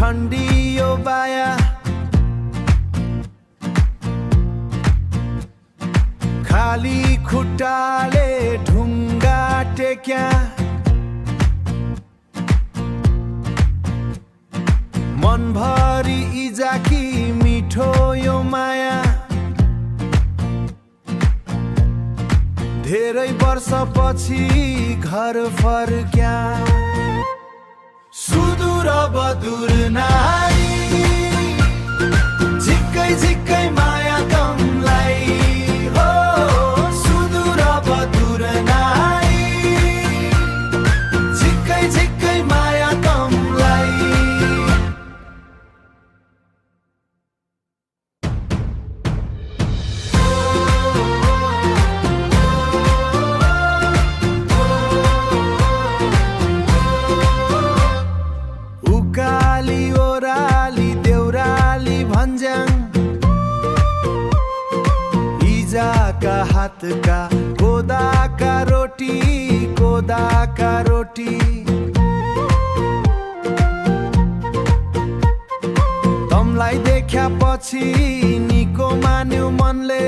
ठण्डी यो बाया खाली खुट्टाले ढुङ्गा टेक्या मनभरि इजाकी मिठो यो माया धेरै वर्षपछि घर फर्क्या सुदूर बदुर नारी झिक्कै झिक्कै माया तमलाई हो सुदूर बदुर नारी झिक्कै झिक्कै माया तमलाई उकाली ओराली देउराली भन्ज्याङ इजाका हातका कोदाका रोटी तमलाई देख्या पछि निको मान्यो मनले